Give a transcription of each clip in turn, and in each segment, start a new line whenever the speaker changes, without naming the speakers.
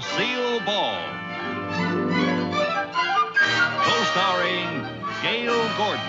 Lucille Ball. Co-starring Gail Gordon.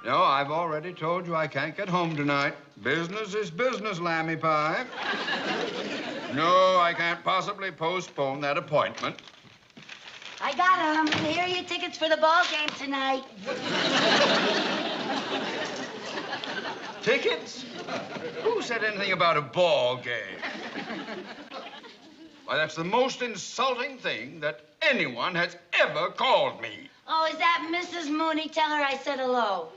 No, I've already told you I can't get home tonight. Business is business, Lammy Pie. No, I can't possibly postpone that appointment.
I got 'em. Here are your tickets for the ball game tonight.
Tickets? Who said anything about a ball game? Why, that's the most insulting thing that anyone has ever called me.
Oh, is that Mrs. Mooney? Tell her I said hello.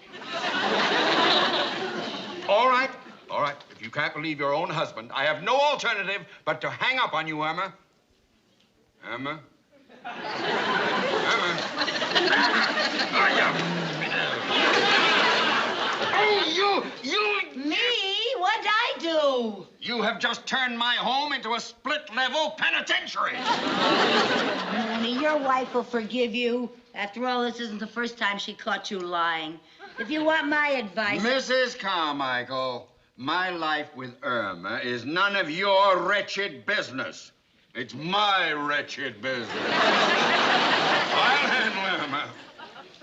All right, all right. If you can't believe your own husband, I have no alternative but to hang up on you, Irma. Irma? Irma? Oh, you...
Me? What'd I do?
You have just turned my home into a split-level penitentiary.
Mooney, your wife will forgive you. After all, this isn't the first time she caught you lying. If you want my advice...
Mrs. Carmichael, my life with Irma is none of your wretched business. It's my wretched business. I'll handle Irma.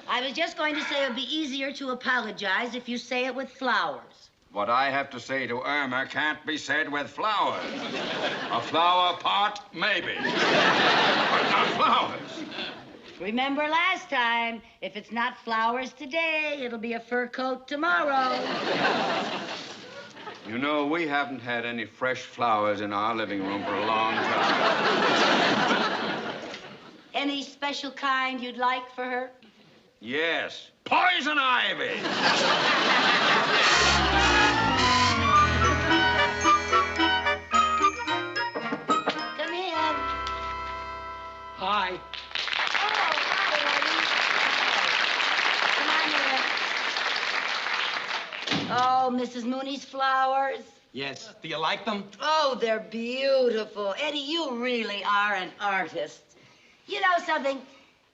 I was just going to say it would be easier to apologize if you say it with flowers.
What I have to say to Irma can't be said with flowers. A flower pot, maybe. But not flowers.
Remember last time, if it's not flowers today, it'll be a fur coat tomorrow.
You know, we haven't had any fresh flowers in our living room for a long time.
Any special kind you'd like for her?
Yes, poison ivy.
Come in.
Hi.
Oh, Mrs. Mooney's flowers.
Yes. Do you like them?
Oh, they're beautiful. Eddie, you really are an artist. You know something?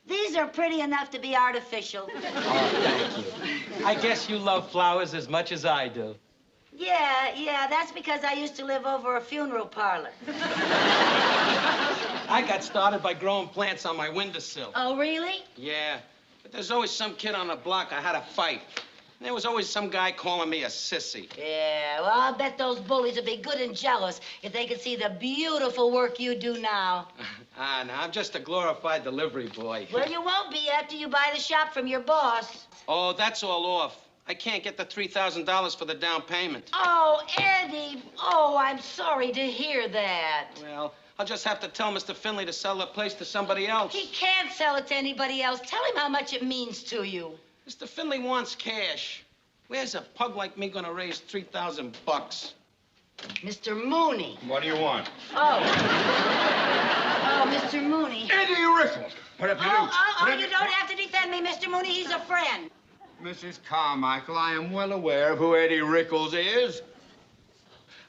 These are pretty enough to be artificial.
Oh, thank you. I guess you love flowers as much as I do.
Yeah, that's because I used to live over a funeral parlor.
I got started by growing plants on my windowsill.
Oh, really?
Yeah, but there's always some kid on the block I had to fight. And there was always some guy calling me a sissy.
Yeah, well, I'll bet those bullies would be good and jealous if they could see the beautiful work you do now.
No, I'm just a glorified delivery boy.
Well, you won't be after you buy the shop from your boss.
Oh, that's all off. I can't get the $3,000 for the down payment.
Oh, Eddie. Oh, I'm sorry to hear that.
Well, I'll just have to tell Mr. Finley to sell the place to somebody else.
He can't sell it to anybody else. Tell him how much it means to you.
Mr. Finley wants cash. Where's a pug like me gonna raise $3,000?
Mr. Mooney.
What do you want?
Oh, Mr. Mooney.
Eddie Rickles. What have you do?
You don't have to defend me, Mr. Mooney. He's a friend.
Mrs. Carmichael, I am well aware of who Eddie Rickles is.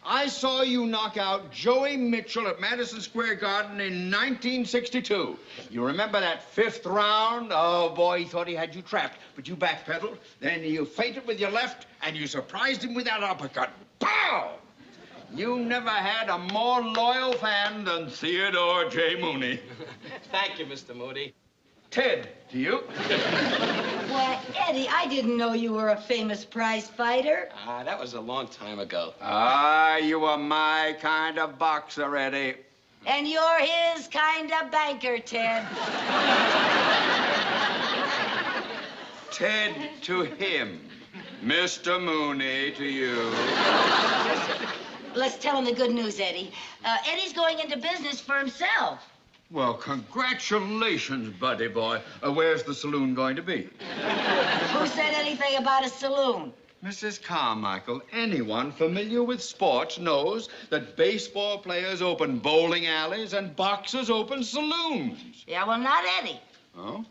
I saw you knock out Joey Mitchell at Madison Square Garden in 1962. You remember that fifth round? Oh, boy, he thought he had you trapped, but you backpedaled. Then you feinted with your left, and you surprised him with that uppercut. Pow! You never had a more loyal fan than Theodore J. Mooney.
Thank you, Mr. Moody.
Ted, to you.
Why, Eddie, I didn't know you were a famous prize fighter.
That was a long time ago.
You were my kind of boxer, Eddie.
And you're his kind of banker, Ted.
Ted to him. Mr. Mooney to you.
Let's tell him the good news, Eddie. Eddie's going into business for himself.
Well, congratulations, buddy boy. Where's the saloon going to be?
Who said anything about a saloon?
Mrs. Carmichael, anyone familiar with sports knows that baseball players open bowling alleys and boxers open saloons.
Yeah, well, not Eddie.
Oh?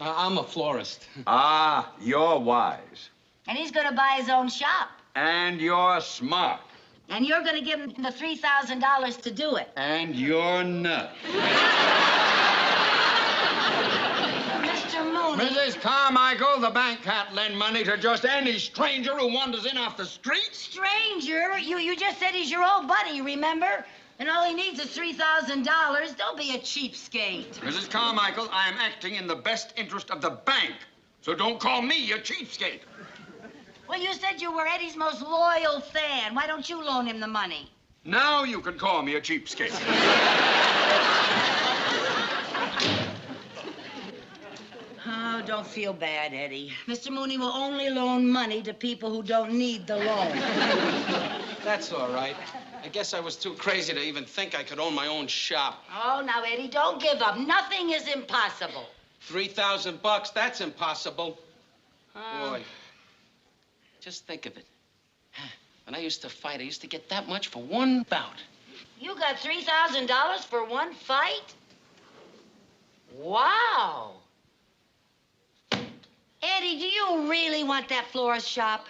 I'm a florist.
Ah, you're wise.
And he's going to buy his own shop.
And you're smart.
And you're going to give him the $3,000 to do it.
And you're nuts.
Mr. Mooney.
Mrs. Carmichael, the bank can't lend money to just any stranger who wanders in off the street.
Stranger? You just said he's your old buddy, remember? And all he needs is $3,000. Don't be a cheapskate.
Mrs. Carmichael, I am acting in the best interest of the bank. So don't call me a cheapskate.
Well, you said you were Eddie's most loyal fan. Why don't you loan him the money?
Now you can call me a cheapskate.
Oh, don't feel bad, Eddie. Mr. Mooney will only loan money to people who don't need the loan.
That's all right. I guess I was too crazy to even think I could own my own shop.
Oh, now, Eddie, don't give up. Nothing is impossible.
$3,000, that's impossible. Boy, just think of it. When I used to fight, I used to get that much for one bout.
You got $3,000 for one fight? Wow. Eddie, do you really want that florist shop?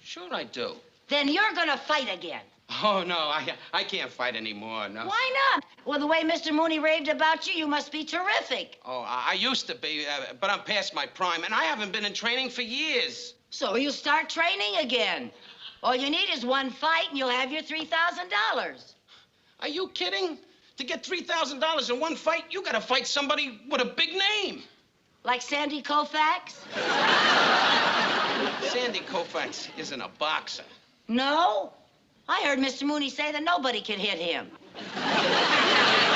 Sure I do.
Then you're gonna fight again.
Oh, no, I can't fight anymore, no.
Why not? Well, the way Mr. Mooney raved about you, you must be terrific.
Oh, I used to be, but I'm past my prime, and I haven't been in training for years.
So you start training again. All you need is one fight, and you'll have your $3,000.
Are you kidding? To get $3,000 in one fight, you gotta fight somebody with a big name.
Like Sandy Koufax?
Sandy Koufax isn't a boxer.
No? I heard Mr. Mooney say that nobody can hit him. Well,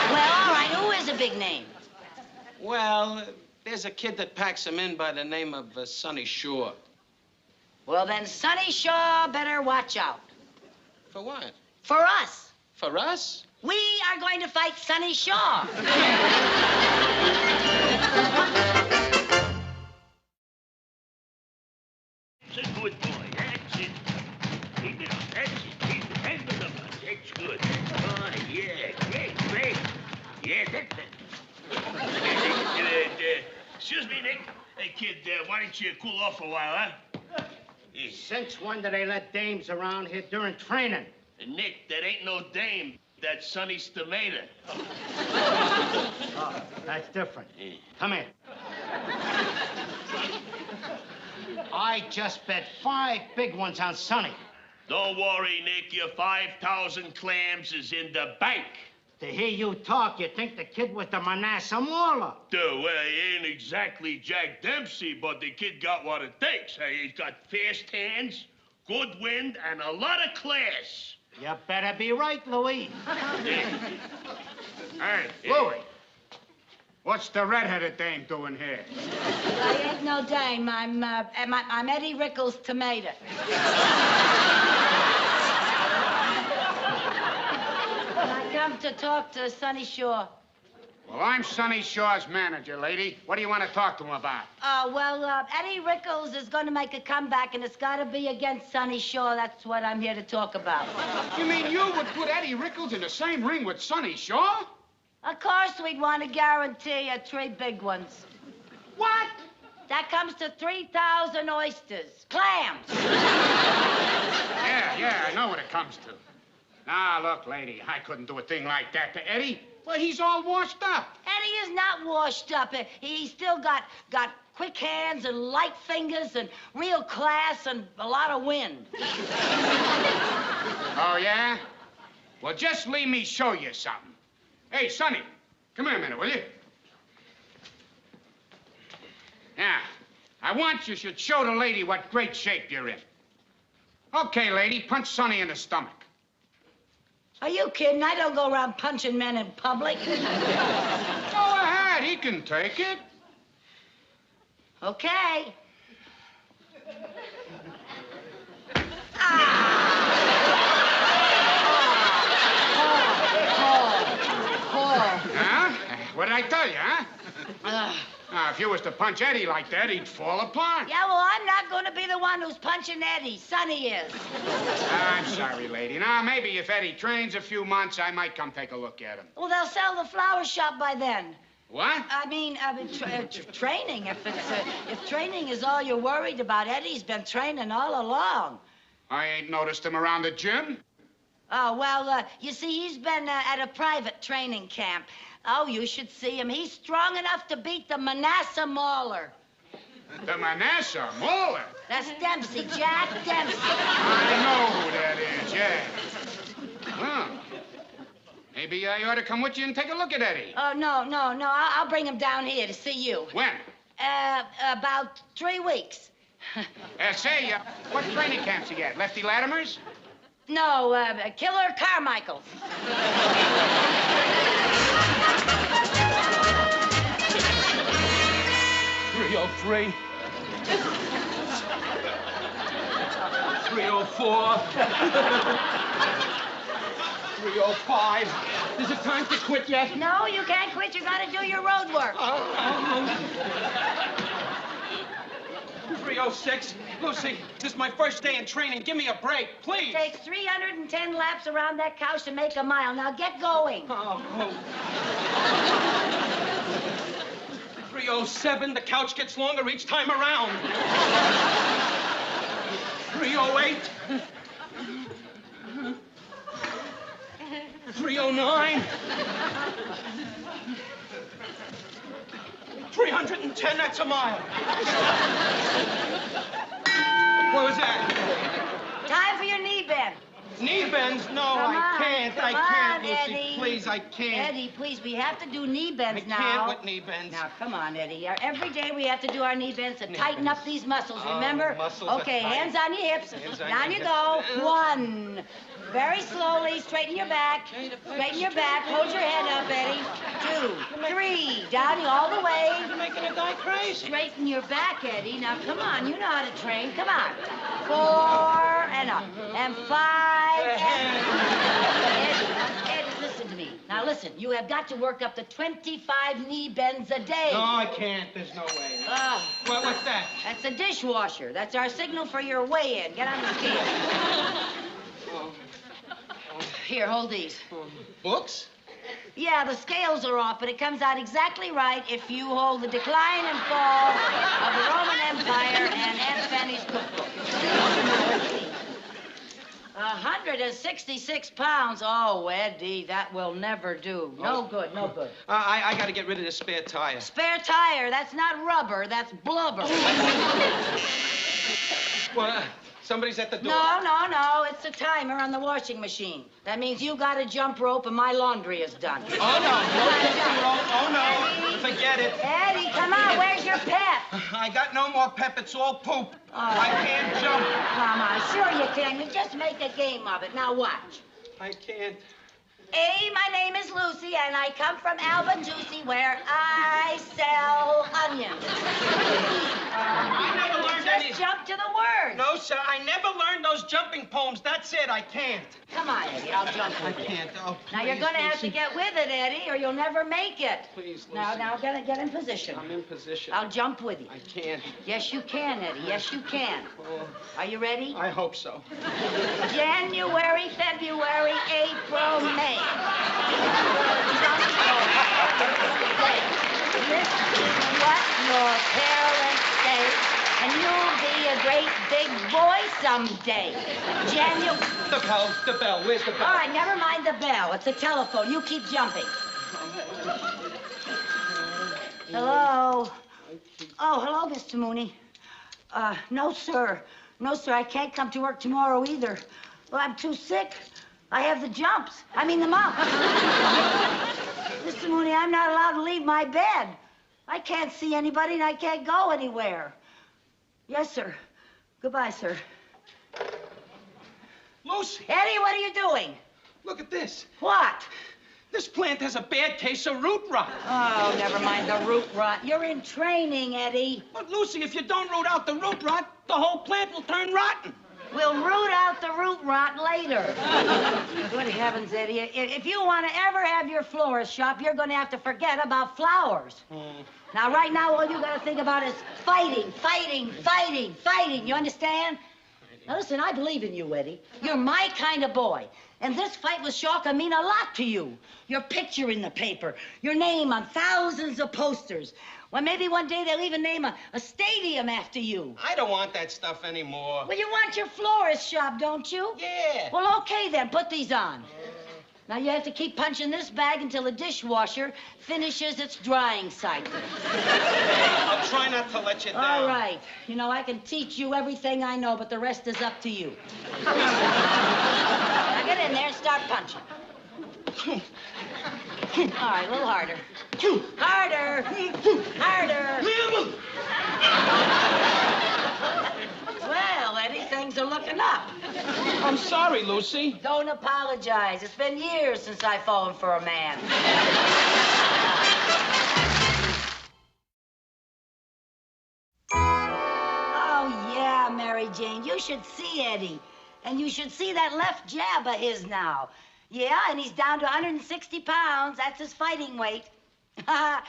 all right, who is a big name?
Well, there's a kid that packs him in by the name of Sonny Shore.
Well, then Sonny Shaw better watch out.
For what?
For us.
For us?
We are going to fight Sonny Shaw.
That's a good boy. That's it. Keep it up. That's it. Keep it. Hang it up. That's good. Oh, yeah. Great, great. Yeah, that's it. Excuse me, Nick. Hey, kid, why don't you cool off a while, huh? Yeah.
Since when do they let dames around here during training?
Nick, that ain't no dame. That's Sonny's tomato.
Oh, that's different.
Yeah.
Come here. I just bet 5 big ones on Sonny.
Don't worry, Nick. Your 5,000 clams is in the bank.
To hear you talk, you'd think the kid was the Manasseh Mauler.
Well, he ain't exactly Jack Dempsey, but the kid got what it takes. Hey, he's got fast hands, good wind, and a lot of class.
You better be right, Louis.
Hey, Louis. What's the red-headed dame doing here?
I ain't no dame. I'm Eddie Rickles' tomato. I come to talk to Sonny Shaw.
Well, I'm Sonny Shaw's manager, lady. What do you want to talk to him about?
Eddie Rickles is going to make a comeback, and it's got to be against Sonny Shaw. That's what I'm here to talk about.
You mean you would put Eddie Rickles in the same ring with Sonny Shaw?
Of course, we'd want to guarantee 3 big ones.
What?
That comes to 3,000 oysters. Clams.
Yeah, I know what it comes to. Now, look, lady, I couldn't do a thing like that to Eddie. Well, he's all washed up.
Eddie is not washed up. He's still got quick hands and light fingers and real class and a lot of wind.
Oh, yeah? Well, just leave me show you something. Hey, Sonny, come here a minute, will you? Yeah, I want you should show the lady what great shape you're in. Okay, lady, punch Sonny in the stomach.
Are you kidding? I don't go around punching men in public.
Go ahead, he can take it.
Okay.
Huh? What did I tell you, huh? Now, if you was to punch Eddie like that, he'd fall apart.
Yeah, well, I'm not going to be the one who's punching Eddie. Sonny is.
I'm sorry, lady. Now, maybe if Eddie trains a few months, I might come take a look at him.
Well, they'll sell the flower shop by then.
What?
I mean, training. If training is all you're worried about, Eddie's been training all along.
I ain't noticed him around the gym.
Oh, well, you see, he's been at a private training camp. Oh, you should see him. He's strong enough to beat the Manasseh Mauler.
The Manasseh Mauler?
That's Dempsey, Jack Dempsey.
I know who that is, yeah. Well, maybe I ought to come with you and take a look at Eddie.
Oh, no. I'll bring him down here to see you.
When?
About 3 weeks.
Say, what training camps you at? Lefty Latimer's?
No, Killer Carmichael's.
303. 304. 305. Is it time to quit yet?
No, you can't quit. You gotta do your road work.
306. Lucy, this is my first day in training. Give me a break, please.
It takes 310 laps around that couch to make a mile. Now get going.
307. The couch gets longer each time around. 308. 309. 310, that's a mile. What was that?
Time for your knee bend.
Knee bends? No,
Come
I
on,
can't.
come
I can't,
on,
Lucy.
Eddie.
Please, I can't.
Eddie, please, we have to do knee bends
I
now.
can't with knee bends.
Now, come on, Eddie. Every day we have to do our knee bends to tighten up these muscles,
Oh,
remember?
muscles are
Okay,
tight.
hands on your hips.
Hands on
Down
your
you
hips.
go. 1. Very slowly, straighten your back. Straighten your back. Hold your head up, Eddie. 2, 3, down you all the way.
You're making a guy crazy.
Straighten your back, Eddie. Now, come on. You know how to train. Come on. 4, and up. And 5, and... Eddie, listen to me. Now, listen. You have got to work up to 25 knee bends a day.
No, I can't. There's no way. What's that?
That's a dishwasher. That's our signal for your weigh-in. Get on the scale. Here, hold these.
Books?
Yeah, the scales are off, but it comes out exactly right if you hold the decline and fall of the Roman Empire and Aunt Fanny's cookbook. 166 pounds. Oh, Eddie, that will never do. No good, no good.
I got to get rid of this spare tire.
Spare tire. That's not rubber. That's blubber.
Well, somebody's at the door.
No. It's a timer on the washing machine. That means you got a jump rope and my laundry is done.
Oh, no. Oh, no. Forget it.
Eddie, come on. Where's your pep?
I got no more pep. It's all poop. I can't jump.
Come on. Sure you can. You just make a game of it. Now watch.
I can't.
Hey, my name is Lucy, and I come from Albatusi, where I sell onions.
I never learned any...
Just jump to the word.
No, sir. I never learned those jumping poems. That's it. I can't.
Come on, Eddie. I'll jump with you.
I can't. Oh,
Now, you're
please,
going to have
Lucy.
to get with it, Eddie, or you'll never make it.
Please, Lucy.
Now, get in position.
I'm in position.
I'll jump with you.
I can't.
Yes, you can, Eddie. Yes, you can.
Oh,
Are you ready?
I hope so.
January, February, April, May. This is what your parents say, and you'll be a great big boy someday.
The bell. Where's the bell?
All right, never mind the bell. It's a telephone. You keep jumping. Hello? Oh, hello, Mr. Mooney. No, sir. No, sir, I can't come to work tomorrow either. Well, I'm too sick. I have the jumps. I mean the mumps. Mr. Mooney, I'm not allowed to leave my bed. I can't see anybody and I can't go anywhere. Yes, sir. Goodbye, sir.
Lucy,
Eddie, what are you doing?
look at this.
What?
This plant has a bad case of root rot.
Oh, never mind the root rot. You're in training, Eddie.
But, Lucy, if you don't root out the root rot, the whole plant will turn rotten.
We'll root out the root rot later. Good heavens, Eddie. If you want to ever have your florist shop, you're going to have to forget about flowers. Now, right now, all you got to think about is fighting, fighting, fighting, fighting. You understand? Now, listen, I believe in you, Eddie. You're my kind of boy. And this fight with Shaw can mean a lot to you. Your picture in the paper, your name on thousands of posters. Well, maybe one day they'll even name a stadium after you.
I don't want that stuff anymore.
Well, you want your florist shop, don't you?
Yeah.
Well, okay then, put these on. Now, you have to keep punching this bag until the dishwasher finishes its drying cycle.
I'll try not to let you down.
All right. You know, I can teach you everything I know, but the rest is up to you. Now, get in there and start punching. All right, a little harder. Harder! Harder! Well, Eddie, things are looking up.
I'm sorry, Lucy.
Don't apologize. It's been years since I've fallen for a man. Oh, yeah, Mary Jane. You should see Eddie. And you should see that left jab of his now. Yeah, and he's down to 160 pounds. That's his fighting weight. Well,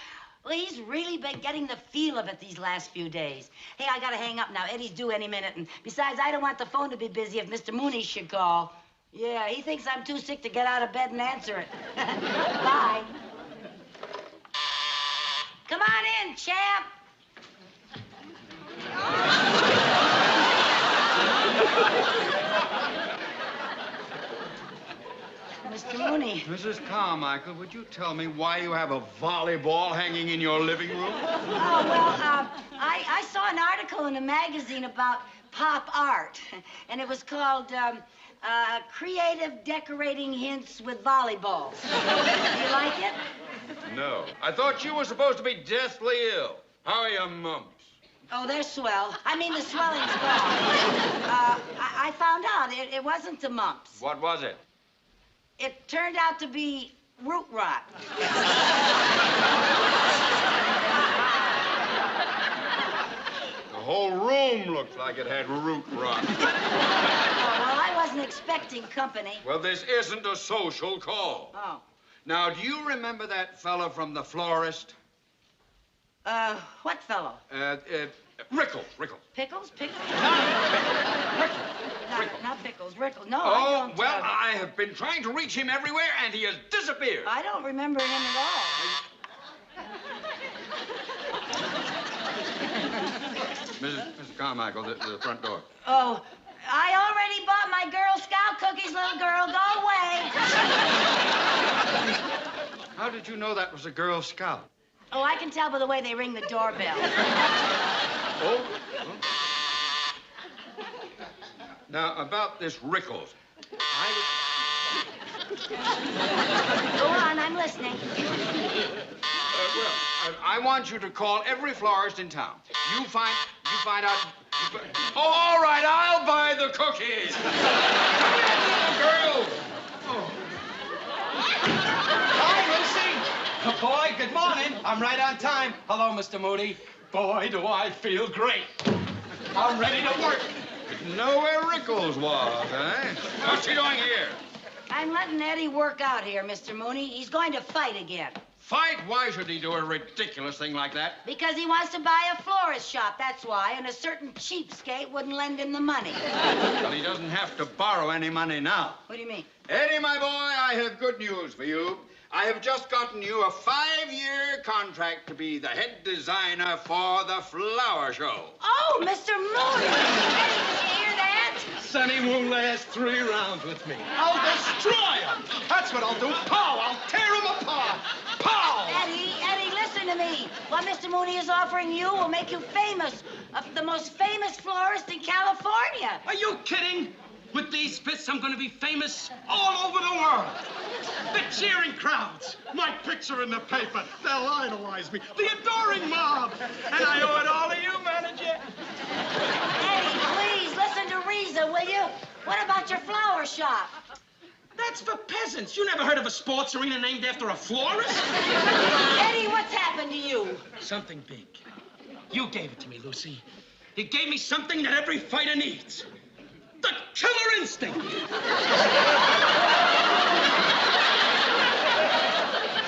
he's really been getting the feel of it these last few days. Hey, I gotta hang up now. Eddie's due any minute. And besides, I don't want the phone to be busy if Mr. Mooney should call. Yeah, he thinks I'm too sick to get out of bed and answer it. Bye. Come on in, champ. Mr. Mooney.
Mrs. Carmichael, would you tell me why you have a volleyball hanging in your living room?
Oh, well, I saw an article in a magazine about pop art, and it was called Creative Decorating Hints with Volleyballs. You like it?
No. I thought you were supposed to be deathly ill. How are your mumps?
Oh, they're swell. I mean, the swelling's gone. I found out it wasn't the mumps.
What was it?
It turned out to be root rot.
The whole room looked like it had root rot.
Oh, well, I wasn't expecting company.
Well, this isn't a social call.
Oh.
Now, do you remember that fellow from the florist?
What fellow?
Rickles.
Pickles? Pickles?
Rickles.
Not Pickles. Rickles. No, I
Oh,
don't.
well, I have been trying to reach him everywhere, and he has disappeared.
I don't remember him at all.
Mrs. Carmichael, the front door.
Oh, I already bought my Girl Scout cookies, little girl. Go away.
How did you know that was a Girl Scout?
Oh, I can tell by the way they ring the doorbell.
Oh? Now, about this Rickles.
Go on, I'm listening.
I want you to call every florist in town. You find out... Oh, all right, I'll buy the cookies. Girl. Oh.
Hi, Lucy. Boy, good morning. I'm right on time. Hello, Mr. Moody. Boy, do I feel great. I'm ready to work.
Know where Rickles was, eh? What's he doing here?
I'm letting Eddie work out here, Mr. Mooney. He's going to fight again.
Fight? Why should he do a ridiculous thing like that?
Because he wants to buy a florist shop, that's why, and a certain cheapskate wouldn't lend him the money.
Well, he doesn't have to borrow any money now.
What do you mean?
Eddie, my boy, I have good news for you. I have just gotten you a 5-year contract to be the head designer for the flower show.
Oh, Mr. Mooney! Eddie, did you hear that?
Sonny won't last 3 rounds with me. I'll destroy him. That's what I'll do. Pow! I'll tear him apart. Pow!
Eddie, listen to me. What Mr. Mooney is offering you will make you famous. The most famous florist in California.
Are you kidding? With these fists, I'm going to be famous all over the world. The cheering crowds, my picture in the paper, they'll idolize me. The adoring mob. And I owe it all to you, manager.
Eddie, please, listen to reason, will you? What about your flower shop?
That's for peasants. You never heard of a sports arena named after a florist?
Eddie, what's happened to you?
Something big. You gave it to me, Lucy. You gave me something that every fighter needs. The killer instinct.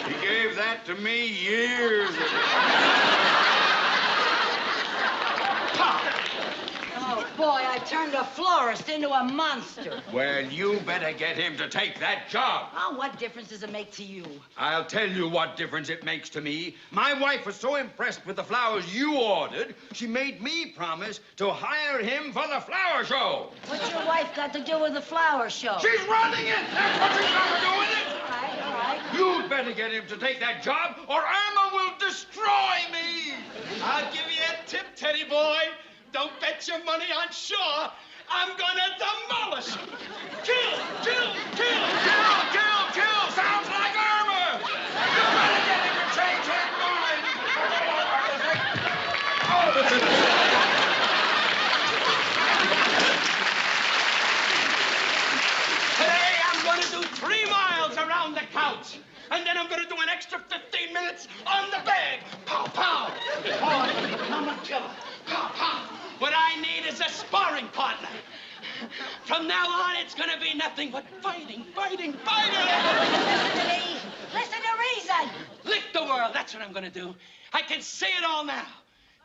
He gave that to me years ago.
Oh, boy, I turned a florist into a monster.
Well, you better get him to take that job.
Oh, what difference does it make to you?
I'll tell you what difference it makes to me. My wife was so impressed with the flowers you ordered, she made me promise to hire him for the flower show.
What's your wife got to do with the flower show?
She's running it! That's what she's got to do with it!
All right.
You'd better get him to take that job, or Irma will destroy me!
I'll give you a tip, Teddy boy. Don't bet your money on Shaw. I'm gonna demolish him. Kill, kill, kill.
Kill, kill, kill! Sounds like Irma! You better get him to change his mind!
Today I'm gonna do 3 miles around the couch. And then I'm gonna do an extra 15 minutes on the bed. Pow, pow. Boy, I'm a killer. Pow, pow. What I need is a sparring partner. From now on, it's gonna be nothing but fighting, fighting, fighting.
Listen to me. Listen to reason.
Lick the world, that's what I'm gonna do. I can see it all now.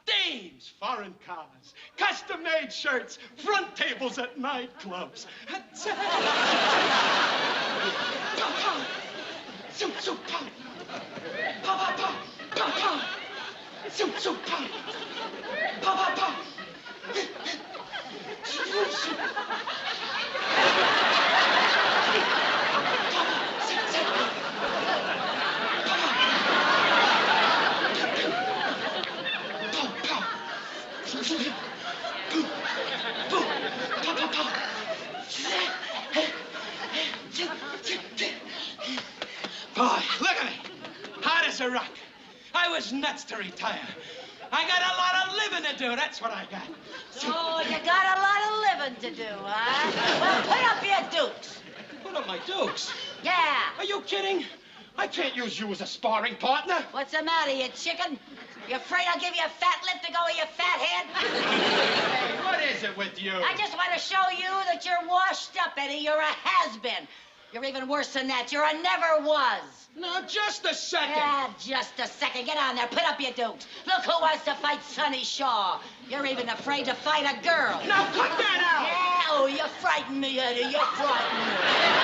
Dames, foreign cars, custom-made shirts, front tables at nightclubs. Pow, pow. Soup, soup, pow. Pow, pow, pow. Pow, pow. Soup, soup, pow. Pow, pow, pow. Soup, soup. Boy, look at me. Hot as a rock. I was nuts to retire. I got a lot of living to do. That's what I got.
Oh, you got a lot of living to do, huh? Well, put up your dukes.
Put up my dukes.
Yeah.
Are you kidding? I can't use you as a sparring partner.
What's the matter, you chicken? You afraid I'll give you a fat lip to go with your fat head?
Hey, what is it with you?
I just want to show you that you're washed up, Eddie. You're a has-been. You're even worse than that. You're a never was.
Now, just a second.
Yeah, just a second. Get on there. Put up your dukes. Look who wants to fight Sonny Shaw. You're even afraid to fight a girl.
Now, cut that out.
Yeah, oh, you frighten me, Eddie. You frighten me.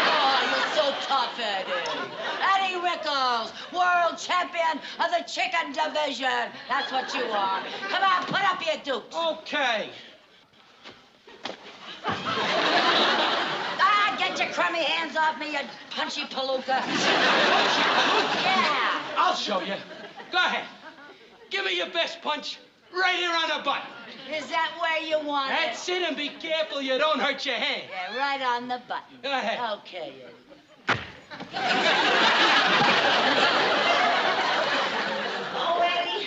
Oh, you're so tough, Eddie. Eddie Rickles, world champion of the chicken division. That's what you are. Come on, put up your dukes.
Okay.
Ah, get your crummy hands off me, you punchy palooka. Yeah.
I'll show you. Go ahead. Give me your best punch right here on the button.
Is that where you want it?
That's it, and be careful you don't hurt your hand.
Yeah, right on the button.
Go ahead.
Okay, Eddie. Oh, Eddie.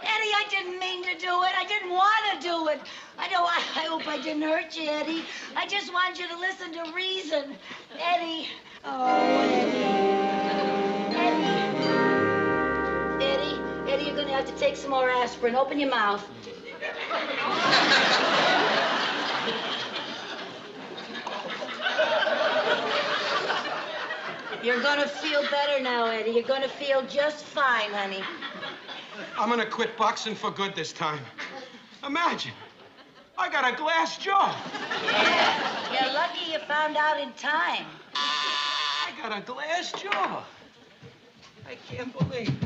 Eddie, I didn't mean to do it. I didn't want to do it. I hope I didn't hurt you, Eddie. I just want you to listen to reason. Eddie. Oh, Eddie. Eddie, you're going to have to take some more aspirin. Open your mouth. You're going to feel better now, Eddie. You're going to feel just fine, honey.
I'm gonna quit boxing for good this time. Imagine. I got a glass jaw.
Yeah, you're lucky you found out in time.
I got a glass jaw. I can't believe it.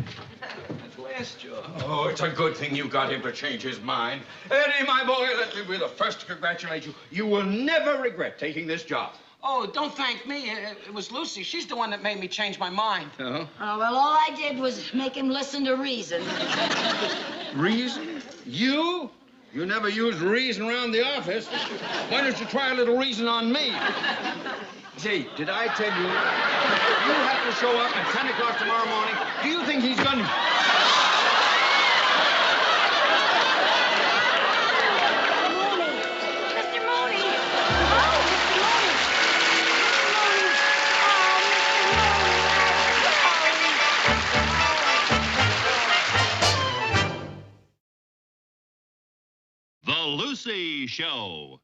A glass jaw.
Oh, it's a good thing you got him to change his mind. Eddie, my boy, let me be the first to congratulate you. You will never regret taking this job.
Oh, don't thank me. It was Lucy. She's the one that made me change my mind.
Uh-huh.
Oh, well, all I did was make him listen to reason.
Reason? You? You never used reason around the office. Why don't you try a little reason on me? Say, did I tell you, you have to show up at 10 o'clock tomorrow morning? Do you think he's gonna...
Mr. Mooney! Oh, Mr. Mooney!
The Lucy Show.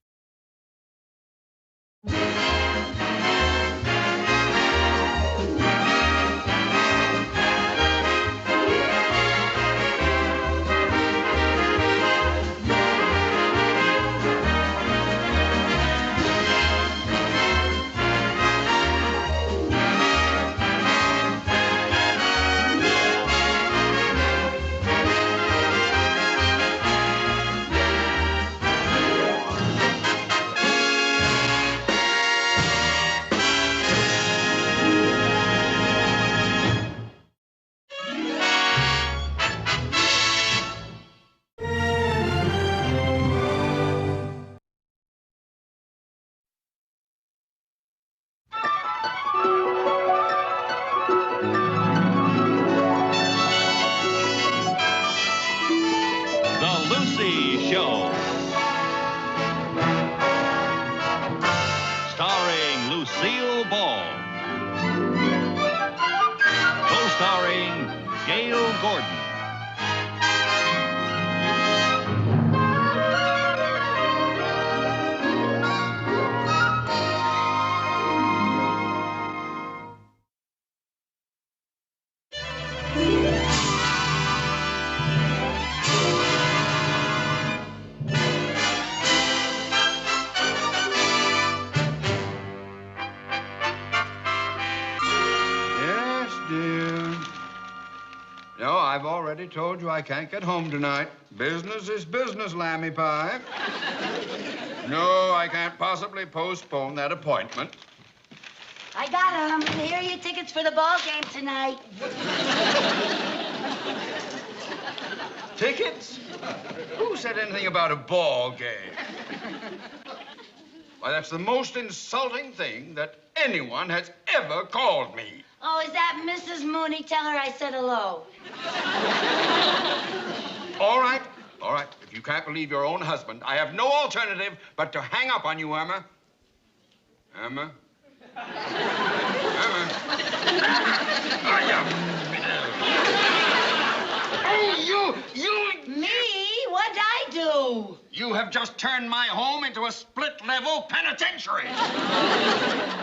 The Lucy Show. Starring Lucille Ball. Co-starring Gail Gordon.
Yes, dear. No, I've already told you I can't get home tonight. Business is business, Lammy Pie. No, I can't possibly postpone that appointment.
I got 'em. Here are your tickets for the ball game tonight.
Tickets? Who said anything about a ball game? Why, that's the most insulting thing that anyone has ever called me.
Oh, is that Mrs. Mooney? Tell her I said hello.
All right, all right. If you can't believe your own husband, I have no alternative but to hang up on you, Irma. Irma? Irma? Oh, you...
Me? What'd I do?
You have just turned my home into a split-level penitentiary.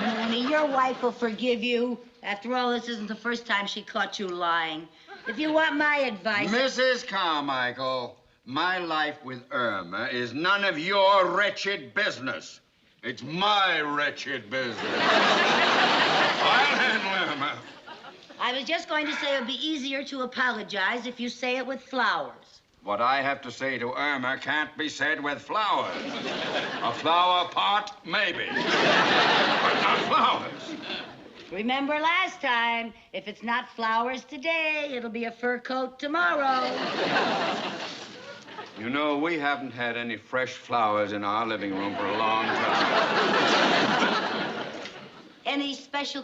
Mooney, your wife will forgive you. After all, this isn't the first time she caught you lying. If you want my advice...
Mrs. Carmichael, my life with Irma is none of your wretched business. It's my wretched business. I'll handle Irma.
I was just going to say it would be easier to apologize if you say it with flowers.
What I have to say to Irma can't be said with flowers. A flower pot, maybe. But not flowers.
Remember last time, if it's not flowers today, it'll be a fur coat tomorrow.
You know, we haven't had any fresh flowers in our living room for a long time.
Any special